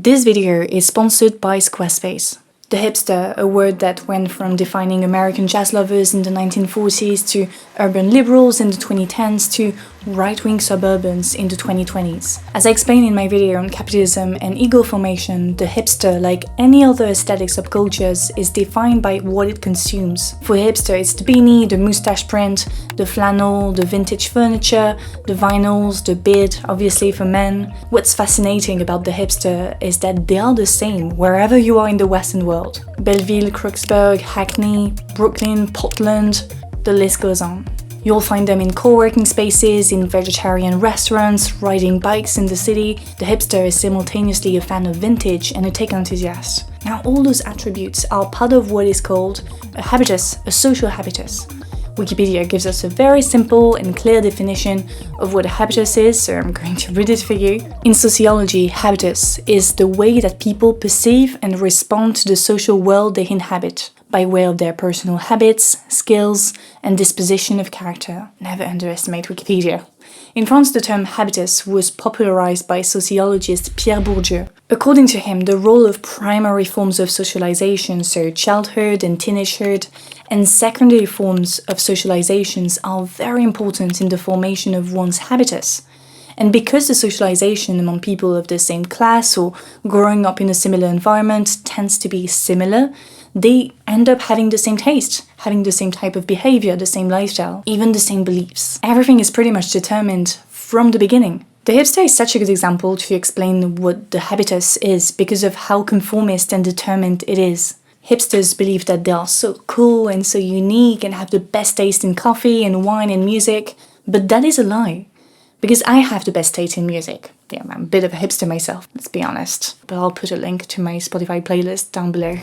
This video is sponsored by Squarespace. The hipster, a word that went from defining American jazz lovers in the 1940s to urban liberals in the 2010s to right-wing suburbans in the 2020s. As I explained in my video on capitalism and ego formation, the hipster, like any other aesthetic subcultures, is defined by what it consumes. For a hipster, it's the beanie, the moustache print, the flannel, the vintage furniture, the vinyls, the beard, obviously for men. What's fascinating about the hipster is that they are the same wherever you are in the Western world. Belleville, Crooksburg, Hackney, Brooklyn, Portland, the list goes on. You'll find them in co-working spaces, in vegetarian restaurants, riding bikes in the city. The hipster is simultaneously a fan of vintage and a tech enthusiast. Now, all those attributes are part of what is called a habitus, a social habitus. Wikipedia gives us a very simple and clear definition of what a habitus is, so I'm going to read it for you. In sociology, habitus is the way that people perceive and respond to the social world they inhabit, by way of their personal habits, skills, and disposition of character. Never underestimate Wikipedia. In France, the term habitus was popularized by sociologist Pierre Bourdieu. According to him, the role of primary forms of socialization, so childhood and teenagehood, and secondary forms of socializations are very important in the formation of one's habitus. And because the socialization among people of the same class or growing up in a similar environment tends to be similar, they end up having the same taste, having the same type of behavior, the same lifestyle, even the same beliefs. Everything is pretty much determined from the beginning. The hipster is such a good example to explain what the habitus is because of how conformist and determined it is. Hipsters believe that they are so cool and so unique and have the best taste in coffee and wine and music, but that is a lie. Because I have the best taste in music. Yeah, I'm a bit of a hipster myself, let's be honest. But I'll put a link to my Spotify playlist down below.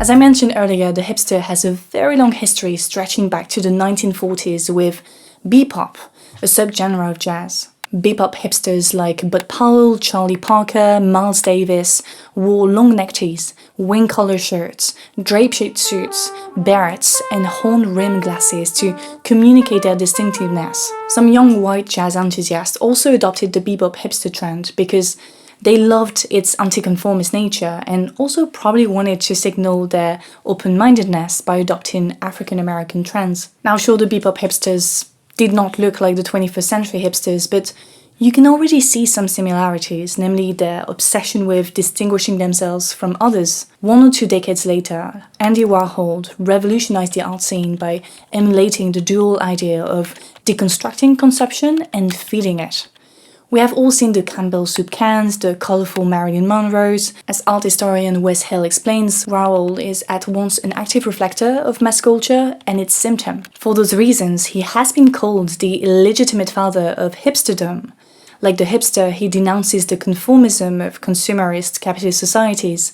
As I mentioned earlier, the hipster has a very long history stretching back to the 1940s with bebop, a subgenre of jazz. Bebop hipsters like Bud Powell, Charlie Parker, Miles Davis wore long neckties, wing-collar shirts, draped suits, berets, and horn-rimmed glasses to communicate their distinctiveness. Some young white jazz enthusiasts also adopted the bebop hipster trend because they loved its anti-conformist nature and also probably wanted to signal their open-mindedness by adopting African-American trends. Now, sure, the bebop hipsters did not look like the 21st century hipsters, but you can already see some similarities, namely their obsession with distinguishing themselves from others. 1 or 2 decades later, Andy Warhol revolutionized the art scene by emulating the dual idea of deconstructing consumption and feeding it. We have all seen the Campbell soup cans, the colorful Marilyn Monroes. As art historian Wes Hill explains, Warhol is at once an active reflector of mass culture and its symptom. For those reasons, he has been called the illegitimate father of hipsterdom. Like the hipster, he denounces the conformism of consumerist capitalist societies,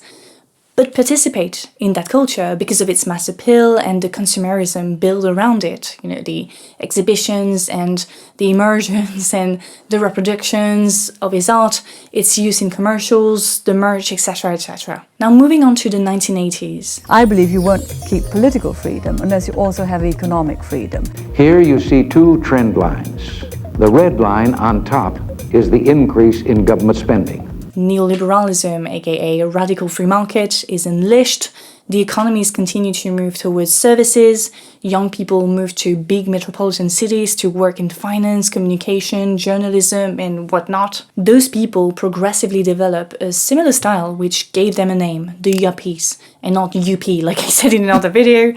but participate in that culture because of its mass appeal and the consumerism built around it. You know, the exhibitions and the immersions and the reproductions of his art, its use in commercials, the merch, etc., etc. Now, moving on to the 1980s. I believe you won't keep political freedom unless you also have economic freedom. Here you see 2 trend lines. The red line on top is the increase in government spending. Neoliberalism, aka a radical free market, is unleashed. The economies continue to move towards services. Young people move to big metropolitan cities to work in finance, communication, journalism, and whatnot. Those people progressively develop a similar style which gave them a name, the yuppies, and not UP, like I said in another video.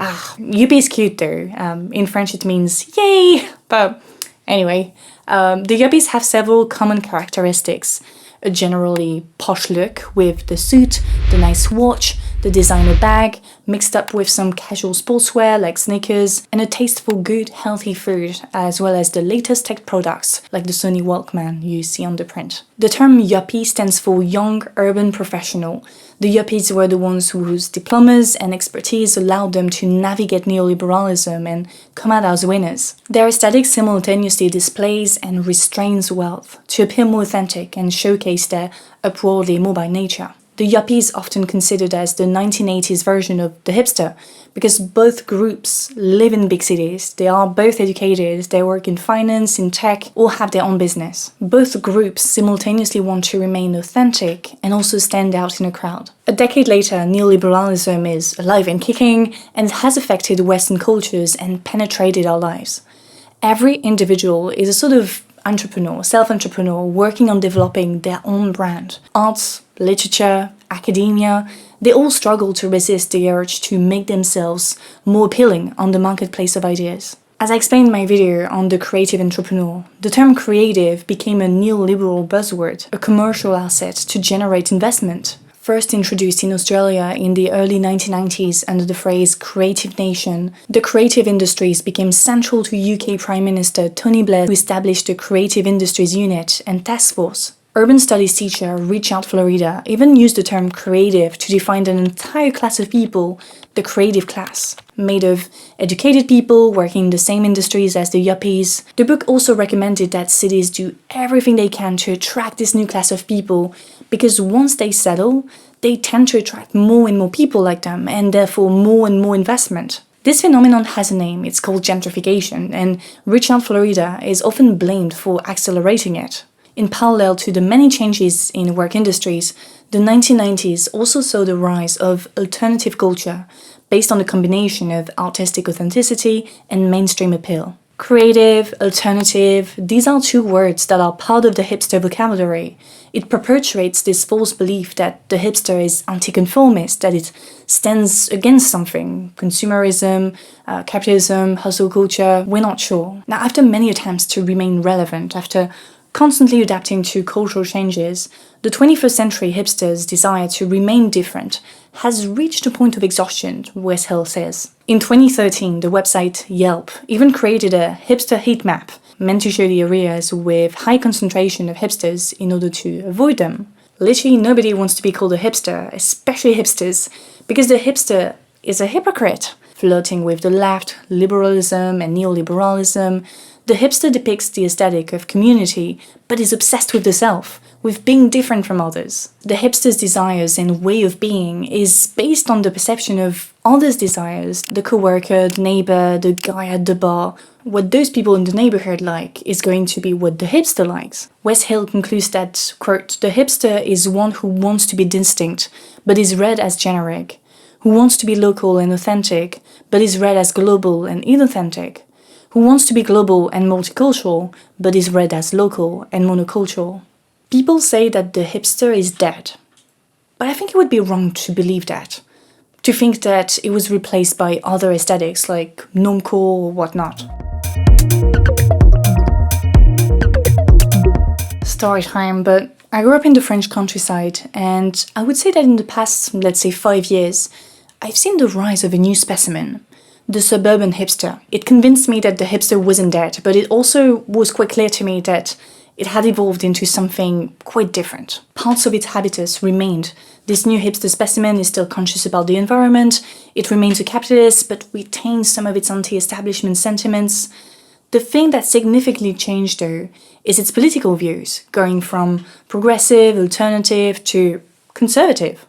UP is cute though. In French it means yay, but anyway. The yuppies have several common characteristics. A generally posh look with the suit, the nice watch, the designer bag, mixed up with some casual sportswear like sneakers, and a taste for good, healthy food, as well as the latest tech products like the Sony Walkman you see on the print. The term yuppie stands for young urban professional. The yuppies were the ones whose diplomas and expertise allowed them to navigate neoliberalism and come out as winners. Their aesthetic simultaneously displays and restrains wealth to appear more authentic and showcase their upwardly mobile nature. The yuppies often considered as the 1980s version of the hipster, because both groups live in big cities, they are both educated, they work in finance, in tech, or have their own business. Both groups simultaneously want to remain authentic and also stand out in a crowd. A decade later, neoliberalism is alive and kicking, and has affected Western cultures and penetrated our lives. Every individual is a sort of entrepreneur, self-entrepreneur, working on developing their own brand. Arts, literature, academia, they all struggle to resist the urge to make themselves more appealing on the marketplace of ideas. As I explained in my video on the creative entrepreneur, the term creative became a neoliberal buzzword, a commercial asset to generate investment. First introduced in Australia in the early 1990s under the phrase creative nation, the creative industries became central to UK Prime Minister Tony Blair, who established the Creative Industries Unit and Task Force. Urban studies teacher Richard Florida even used the term creative to define an entire class of people, the creative class, made of educated people working in the same industries as the yuppies. The book also recommended that cities do everything they can to attract this new class of people, because once they settle, they tend to attract more and more people like them, and therefore more and more investment. This phenomenon has a name, it's called gentrification, and Richard Florida is often blamed for accelerating it. In parallel to the many changes in work industries, the 1990s also saw the rise of alternative culture, based on a combination of artistic authenticity and mainstream appeal. Creative, alternative, these are two words that are part of the hipster vocabulary. It perpetuates this false belief that the hipster is anti-conformist, that it stands against something, consumerism, capitalism, hustle culture, we're not sure. Now, after many attempts to remain relevant, after constantly adapting to cultural changes, the 21st century hipsters' desire to remain different has reached a point of exhaustion, Wes Hill says. In 2013, the website Yelp even created a hipster heat map, meant to show the areas with high concentration of hipsters in order to avoid them. Literally nobody wants to be called a hipster, especially hipsters, because the hipster is a hypocrite, flirting with the left, liberalism and neoliberalism. The hipster depicts the aesthetic of community, but is obsessed with the self, with being different from others. The hipster's desires and way of being is based on the perception of others' desires, the coworker, the neighbor, the guy at the bar. What those people in the neighborhood like is going to be what the hipster likes. Wes Hill concludes that, quote, the hipster is one who wants to be distinct, but is read as generic, who wants to be local and authentic, but is read as global and inauthentic, who wants to be global and multicultural, but is read as local and monocultural. People say that the hipster is dead, but I think it would be wrong to believe that, to think that it was replaced by other aesthetics like normcore or whatnot. Story time, but I grew up in the French countryside, and I would say that in the past, let's say 5 years, I've seen the rise of a new specimen, the suburban hipster. It convinced me that the hipster wasn't dead, but it also was quite clear to me that it had evolved into something quite different. Parts of its habitus remained. This new hipster specimen is still conscious about the environment, it remains a capitalist, but retains some of its anti-establishment sentiments. The thing that significantly changed, though, is its political views, going from progressive, alternative to conservative.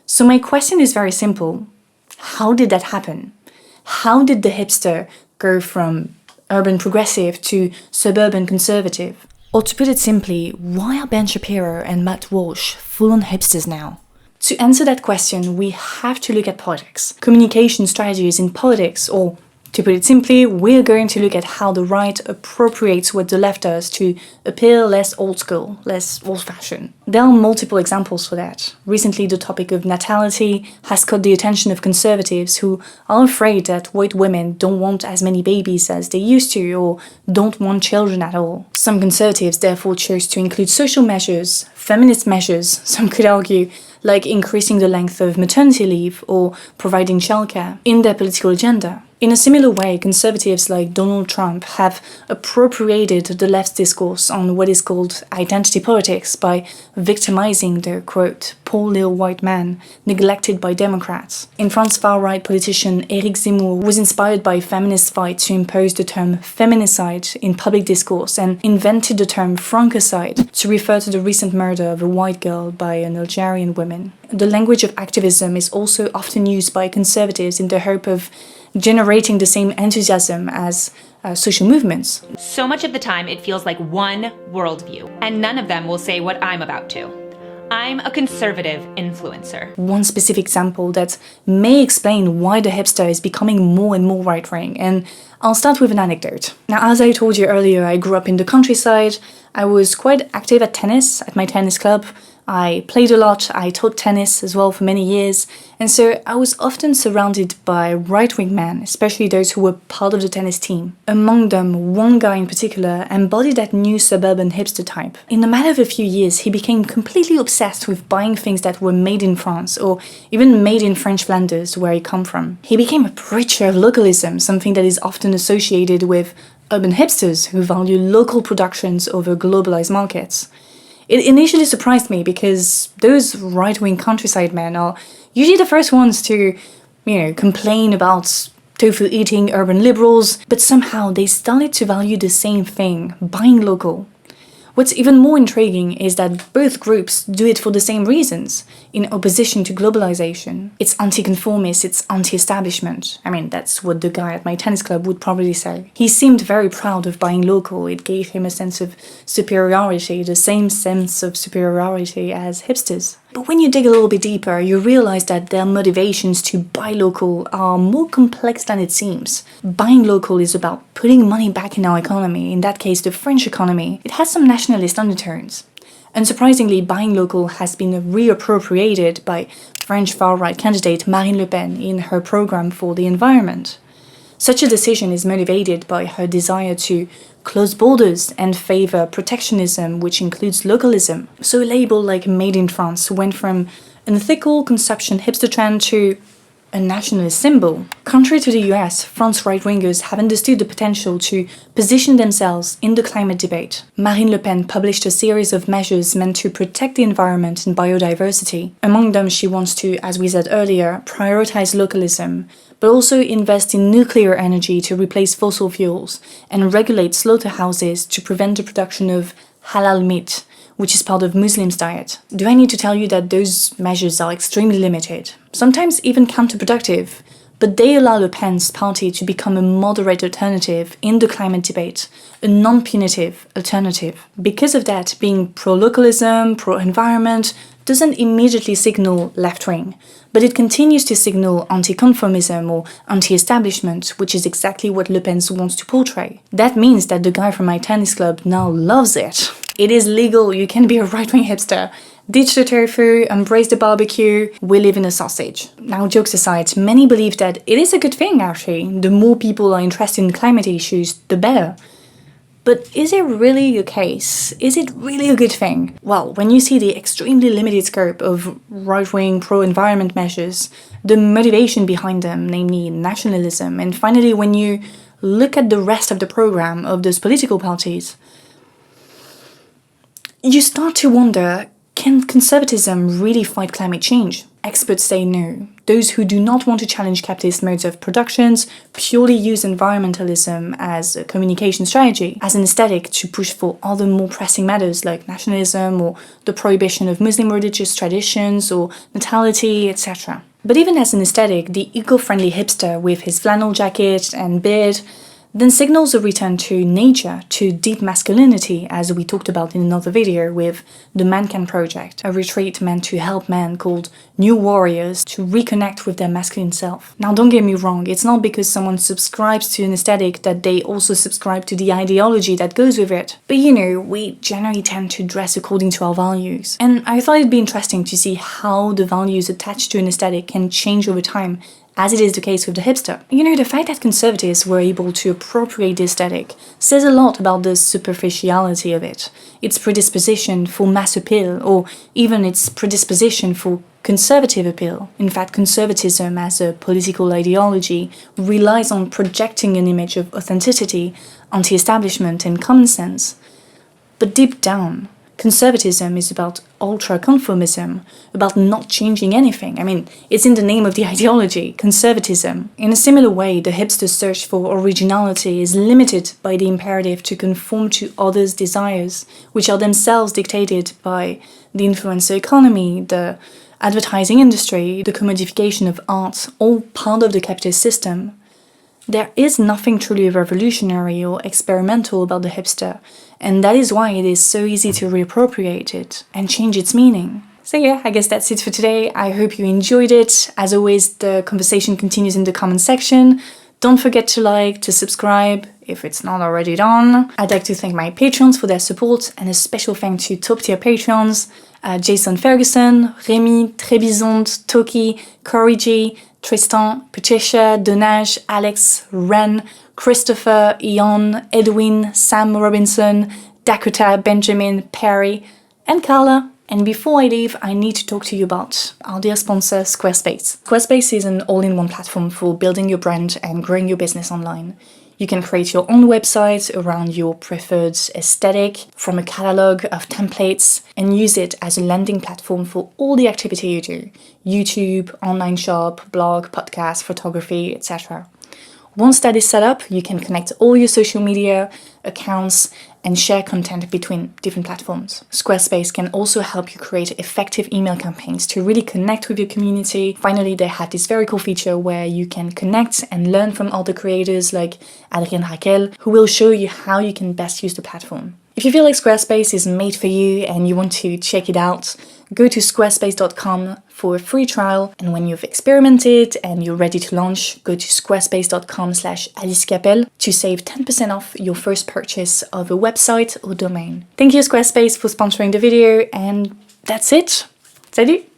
So my question is very simple. How did that happen? How did the hipster go from urban progressive to suburban conservative? Or to put it simply, why are Ben Shapiro and Matt Walsh full-on hipsters now? To answer that question, we have to look at politics, communication strategies in politics, or to put it simply, we're going to look at how the right appropriates what the left does to appear less old school, less old-fashioned. There are multiple examples for that. Recently, the topic of natality has caught the attention of conservatives who are afraid that white women don't want as many babies as they used to, or don't want children at all. Some conservatives therefore chose to include social measures, feminist measures, some could argue, like increasing the length of maternity leave or providing childcare, in their political agenda. In a similar way, conservatives like Donald Trump have appropriated the left's discourse on what is called identity politics by victimizing the, quote, poor little white man neglected by Democrats. In France, far-right politician Éric Zemmour was inspired by feminist fight to impose the term feminicide in public discourse and invented the term francocide to refer to the recent murder of a white girl by an Algerian woman. The language of activism is also often used by conservatives in the hope of generating the same enthusiasm as social movements. So much of the time it feels like one worldview, and none of them will say what I'm about to. I'm a conservative influencer. One specific example that may explain why the hipster is becoming more and more right-wing, and I'll start with an anecdote. Now, as I told you earlier, I grew up in the countryside. I was quite active at tennis, at my tennis club. I played a lot, I taught tennis as well for many years, and so I was often surrounded by right-wing men, especially those who were part of the tennis team. Among them, one guy in particular embodied that new suburban hipster type. In a matter of a few years, he became completely obsessed with buying things that were made in France, or even made in French Flanders, where he come from. He became a preacher of localism, something that is often associated with urban hipsters who value local productions over globalized markets. It initially surprised me because those right-wing countryside men are usually the first ones to, complain about tofu-eating urban liberals, but somehow they started to value the same thing, buying local. What's even more intriguing is that both groups do it for the same reasons, in opposition to globalization. It's anti-conformist, it's anti-establishment. I mean, that's what the guy at my tennis club would probably say. He seemed very proud of buying local. It gave him a sense of superiority, the same sense of superiority as hipsters. But when you dig a little bit deeper, you realize that their motivations to buy local are more complex than it seems. Buying local is about putting money back in our economy, in that case the French economy. It has some nationalist undertones. Unsurprisingly, buying local has been reappropriated by French far-right candidate Marine Le Pen in her program for the environment. Such a decision is motivated by her desire to close borders and favor protectionism, which includes localism. So a label like Made in France went from an ethical consumption hipster trend to a nationalist symbol. Contrary to the US, France right-wingers have understood the potential to position themselves in the climate debate. Marine Le Pen published a series of measures meant to protect the environment and biodiversity. Among them, she wants to, as we said earlier, prioritize localism, but also invest in nuclear energy to replace fossil fuels and regulate slaughterhouses to prevent the production of halal meat, which is part of Muslims' diet. Do I need to tell you that those measures are extremely limited, sometimes even counterproductive, but they allow Le Pen's party to become a moderate alternative in the climate debate, a non-punitive alternative. Because of that, being pro-localism, pro-environment doesn't immediately signal left-wing, but it continues to signal anti-conformism or anti-establishment, which is exactly what Le Pen wants to portray. That means that the guy from my tennis club now loves it. It is legal, you can be a right-wing hipster. Ditch the tofu, embrace the barbecue, we live in a sausage. Now, jokes aside, many believe that it is a good thing, actually. The more people are interested in climate issues, the better. But is it really the case? Is it really a good thing? Well, when you see the extremely limited scope of right-wing pro-environment measures, the motivation behind them, namely nationalism, and finally when you look at the rest of the program of those political parties, you start to wonder, can conservatism really fight climate change? Experts say no. Those who do not want to challenge capitalist modes of productions purely use environmentalism as a communication strategy, as an aesthetic to push for other more pressing matters like nationalism or the prohibition of Muslim religious traditions or natality, etc. But even as an aesthetic, the eco-friendly hipster with his flannel jacket and beard then signals a return to nature, to deep masculinity, as we talked about in another video with the Man Can Project, a retreat meant to help men called New Warriors to reconnect with their masculine self. Now, don't get me wrong, it's not because someone subscribes to an aesthetic that they also subscribe to the ideology that goes with it. But we generally tend to dress according to our values. And I thought it'd be interesting to see how the values attached to an aesthetic can change over time as it is the case with the hipster. You know, the fact that conservatives were able to appropriate the aesthetic says a lot about the superficiality of it, its predisposition for mass appeal, or even its predisposition for conservative appeal. In fact, conservatism as a political ideology relies on projecting an image of authenticity, anti-establishment, and common sense. But deep down, conservatism is about ultra-conformism, about not changing anything. I mean, it's in the name of the ideology, conservatism. In a similar way, the hipster's search for originality is limited by the imperative to conform to others' desires, which are themselves dictated by the influencer economy, the advertising industry, the commodification of art, all part of the capitalist system. There is nothing truly revolutionary or experimental about the hipster, and that is why it is so easy to reappropriate it and change its meaning. So yeah, I guess that's it for today. I hope you enjoyed it. As always, the conversation continues in the comment section. Don't forget to like, to subscribe, if it's not already done. I'd like to thank my patrons for their support, and a special thank to top-tier patrons, Jason Ferguson, Rémi, Trébizonde, Toki, Corey G, Tristan, Patricia, Donage, Alex, Ren, Christopher, Ian, Edwin, Sam Robinson, Dakota, Benjamin, Perry, and Carla. And before I leave, I need to talk to you about our dear sponsor, Squarespace. Squarespace is an all-in-one platform for building your brand and growing your business online. You can create your own website around your preferred aesthetic from a catalog of templates and use it as a landing platform for all the activity you do: YouTube, online shop, blog, podcast, photography, etc. Once that is set up, you can connect all your social media accounts and share content between different platforms. Squarespace can also help you create effective email campaigns to really connect with your community. Finally, they have this very cool feature where you can connect and learn from other creators like Adrien Raquel, who will show you how you can best use the platform. If you feel like Squarespace is made for you and you want to check it out, go to squarespace.com for a free trial, and when you've experimented and you're ready to launch, go to squarespace.com/alice.cappelleyt to save 10% off your first purchase of a website or domain. Thank you, Squarespace, for sponsoring the video, and that's it. Salut!